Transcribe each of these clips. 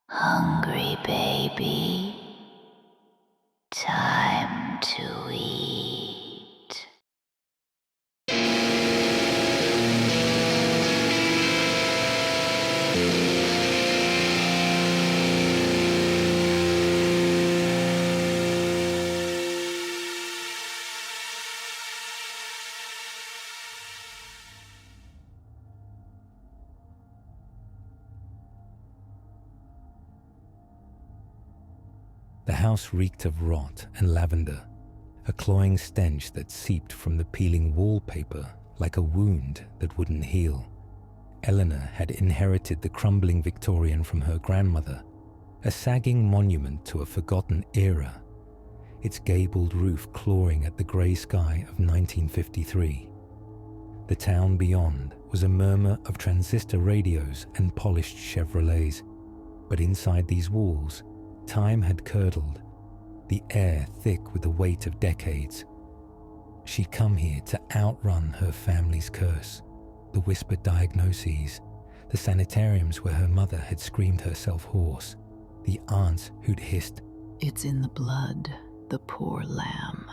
Hungry baby, time to eat. The house reeked of rot and lavender, a cloying stench that seeped from the peeling wallpaper like a wound that wouldn't heal. Eleanor had inherited the crumbling Victorian from her grandmother, a sagging monument to a forgotten era, its gabled roof clawing at the grey sky of 1953. The town beyond was a murmur of transistor radios and polished Chevrolets, but inside these walls, time had curdled, the air thick with the weight of decades. She'd come here to outrun her family's curse, the whispered diagnoses, the sanitariums where her mother had screamed herself hoarse, the aunts who'd hissed, It's in the blood, the poor lamb.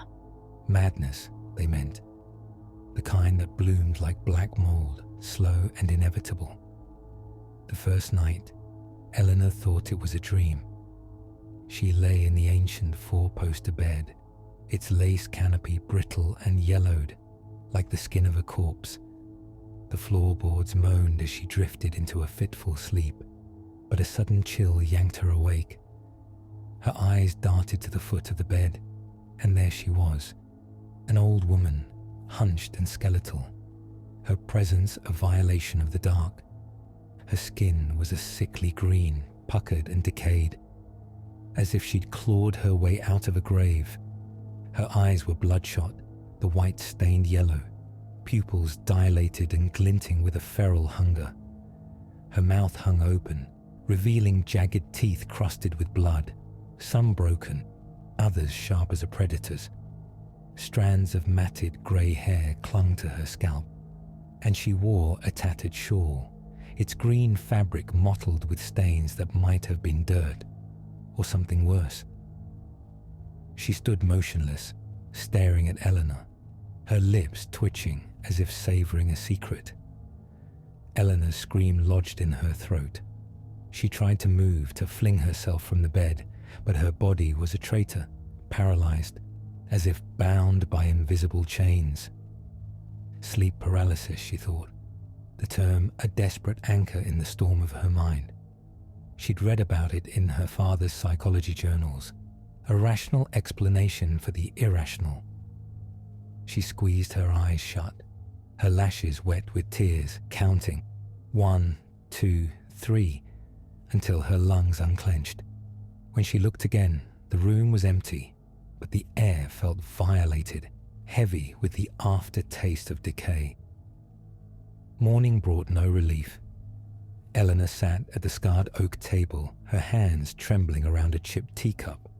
madness, they meant, the kind that bloomed like black mold, slow and inevitable. The first night, Eleanor thought it was a dream. She lay in the ancient four-poster bed, its lace canopy brittle and yellowed, like the skin of a corpse. The floorboards moaned as she drifted into a fitful sleep, but a sudden chill yanked her awake. Her eyes darted to the foot of the bed, and there she was, an old woman, hunched and skeletal, her presence a violation of the dark. Her skin was a sickly green, puckered and decayed, as if she'd clawed her way out of a grave. Her eyes were bloodshot, the white stained yellow, pupils dilated and glinting with a feral hunger. Her mouth hung open, revealing jagged teeth crusted with blood, some broken, others sharp as a predator's. Strands of matted grey hair clung to her scalp, and she wore a tattered shawl, its green fabric mottled with stains that might have been dirt, or something worse. She stood motionless, staring at Eleanor, her lips twitching as if savouring a secret. Eleanor's scream lodged in her throat. She tried to move, to fling herself from the bed, but her body was a traitor, paralysed, as if bound by invisible chains. Sleep paralysis, she thought, the term a desperate anchor in the storm of her mind. She'd read about it in her father's psychology journals, a rational explanation for the irrational. She squeezed her eyes shut, her lashes wet with tears, counting 1, 2, 3, until her lungs unclenched. When she looked again, the room was empty, but the air felt violated, heavy with the aftertaste of decay. Morning brought no relief. Eleanor sat at the scarred oak table, her hands trembling around a chipped teacup,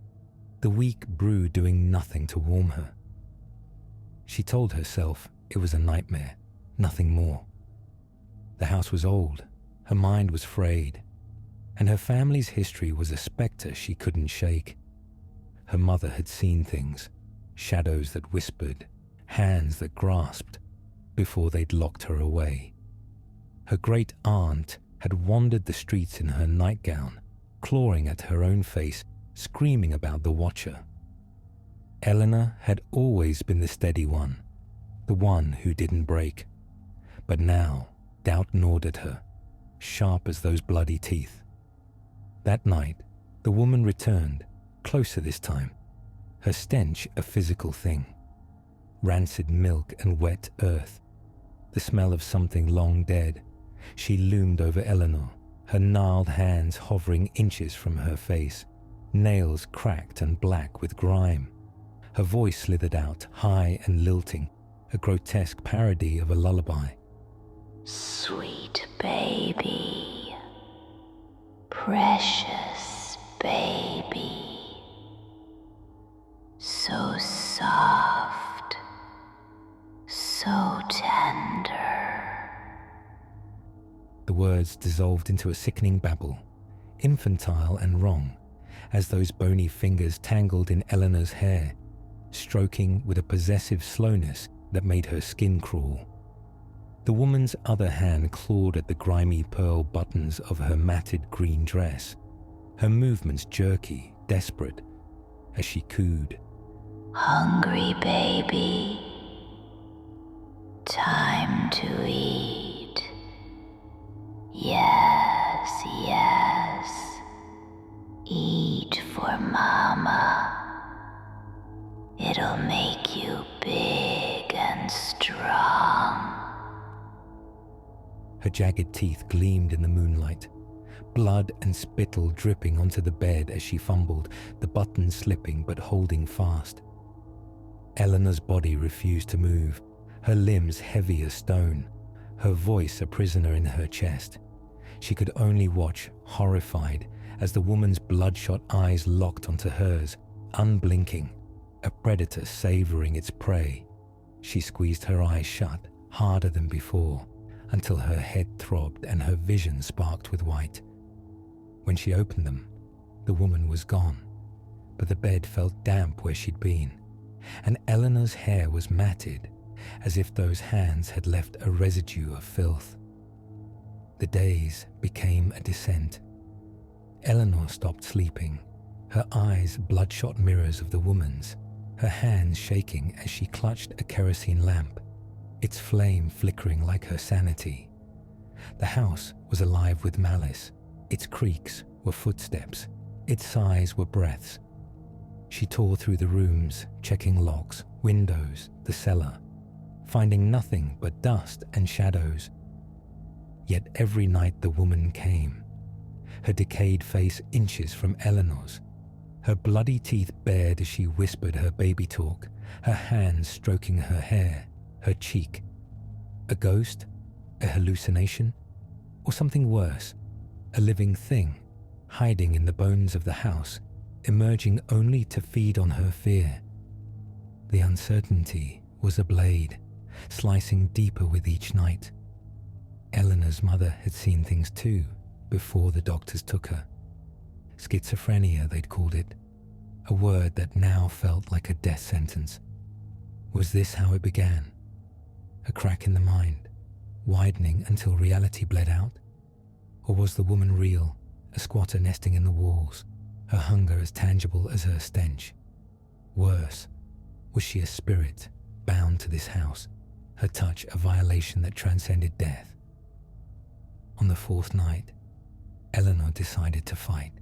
the weak brew doing nothing to warm her. She told herself it was a nightmare, nothing more. The house was old, her mind was frayed, and her family's history was a spectre she couldn't shake. Her mother had seen things, shadows that whispered, hands that grasped, before they'd locked her away. Her great aunt had wandered the streets in her nightgown, clawing at her own face, screaming about the watcher. Eleanor had always been the steady one, the one who didn't break. But now, doubt gnawed at her, sharp as those bloody teeth. That night, the woman returned, closer this time, her stench a physical thing. Rancid milk and wet earth, the smell of something long dead. She loomed over Eleanor, her gnarled hands hovering inches from her face, nails cracked and black with grime. Her voice slithered out, high and lilting, a grotesque parody of a lullaby. Sweet baby, precious baby, so soft, so tender. The words dissolved into a sickening babble, infantile and wrong, as those bony fingers tangled in Eleanor's hair, stroking with a possessive slowness that made her skin crawl. The woman's other hand clawed at the grimy pearl buttons of her matted green dress, her movements jerky, desperate, as she cooed. Hungry baby, time to eat. Yes, yes, eat for mama. It'll make you big and strong. Her jagged teeth gleamed in the moonlight, blood and spittle dripping onto the bed as she fumbled, the buttons slipping but holding fast. Eleanor's body refused to move, her limbs heavy as stone, her voice a prisoner in her chest. She could only watch, horrified, as the woman's bloodshot eyes locked onto hers, unblinking, a predator savoring its prey. She squeezed her eyes shut, harder than before, until her head throbbed and her vision sparked with white. When she opened them, the woman was gone, but the bed felt damp where she'd been, and Eleanor's hair was matted, as if those hands had left a residue of filth. The days became a descent. Eleanor stopped sleeping, her eyes bloodshot mirrors of the woman's, her hands shaking as she clutched a kerosene lamp, its flame flickering like her sanity. The house was alive with malice. Its creaks were footsteps, its sighs were breaths. She tore through the rooms, checking locks, windows, the cellar, finding nothing but dust and shadows. Yet every night the woman came, her decayed face inches from Eleanor's, her bloody teeth bared as she whispered her baby talk, her hands stroking her hair, her cheek. A ghost? A hallucination? Or something worse? A living thing, hiding in the bones of the house, emerging only to feed on her fear. The uncertainty was a blade, slicing deeper with each night. Eleanor's mother had seen things too, before the doctors took her. Schizophrenia, they'd called it, a word that now felt like a death sentence. Was this how it began? A crack in the mind, widening until reality bled out? Or was the woman real, a squatter nesting in the walls, her hunger as tangible as her stench? Worse, was she a spirit bound to this house, her touch a violation that transcended death? On the fourth night, Eleanor decided to fight.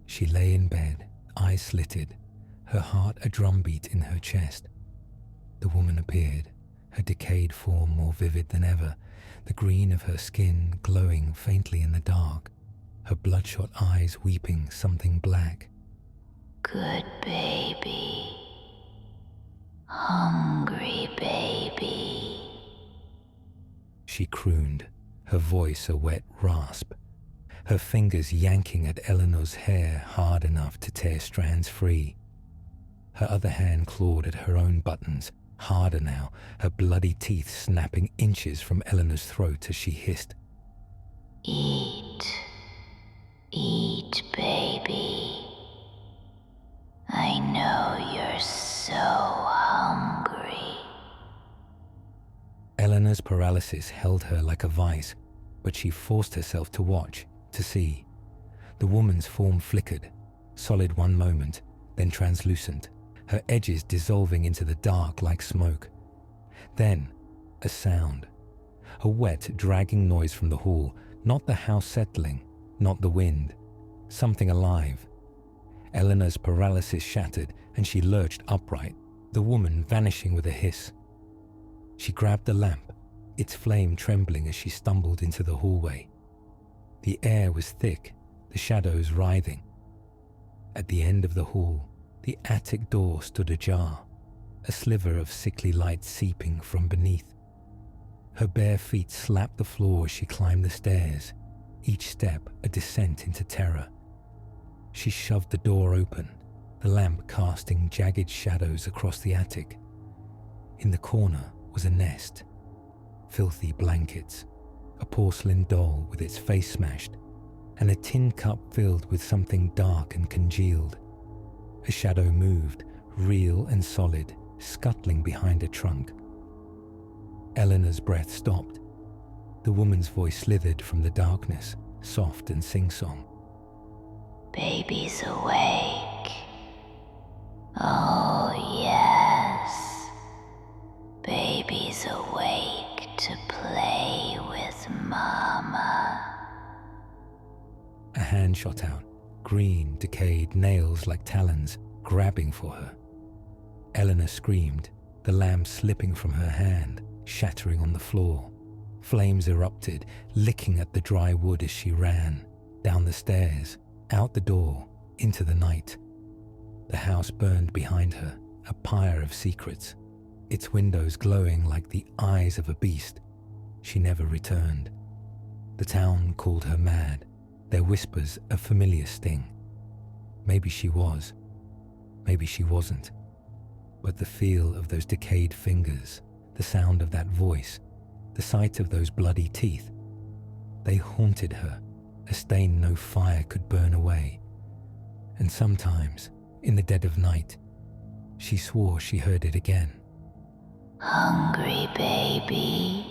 She lay in bed, eyes slitted, her heart a drumbeat in her chest. The woman appeared, her decayed form more vivid than ever, the green of her skin glowing faintly in the dark, her bloodshot eyes weeping something black. Good baby. Hungry baby. She crooned, her voice a wet rasp, her fingers yanking at Eleanor's hair hard enough to tear strands free. Her other hand clawed at her own buttons, harder now, her bloody teeth snapping inches from Eleanor's throat as she hissed. Eat. Eat, baby. I know you're so hungry. Eleanor's paralysis held her like a vice, but she forced herself to watch, to see. The woman's form flickered, solid one moment, then translucent, her edges dissolving into the dark like smoke. Then, a sound. A wet, dragging noise from the hall, not the house settling, not the wind. Something alive. Eleanor's paralysis shattered, and she lurched upright, the woman vanishing with a hiss. She grabbed the lamp, its flame trembling as she stumbled into the hallway. The air was thick, the shadows writhing. At the end of the hall, the attic door stood ajar, a sliver of sickly light seeping from beneath. Her bare feet slapped the floor as she climbed the stairs, each step a descent into terror. She shoved the door open, the lamp casting jagged shadows across the attic. In the corner was a nest, filthy blankets, a porcelain doll with its face smashed, and a tin cup filled with something dark and congealed. A shadow moved, real and solid, scuttling behind a trunk. Eleanor's breath stopped. The woman's voice slithered from the darkness, soft and sing-song. Baby's awake. Oh, yes. Baby's awake to play with Mama. A hand shot out, green, decayed, nails like talons, grabbing for her. Eleanor screamed, the lamp slipping from her hand, shattering on the floor. Flames erupted, licking at the dry wood as she ran, down the stairs, out the door, into the night. The house burned behind her, a pyre of secrets, its windows glowing like the eyes of a beast. She never returned. The town called her mad, their whispers a familiar sting. Maybe she was, maybe she wasn't. But the feel of those decayed fingers, the sound of that voice, the sight of those bloody teeth, they haunted her, a stain no fire could burn away. And sometimes, in the dead of night, she swore she heard it again. Hungry baby?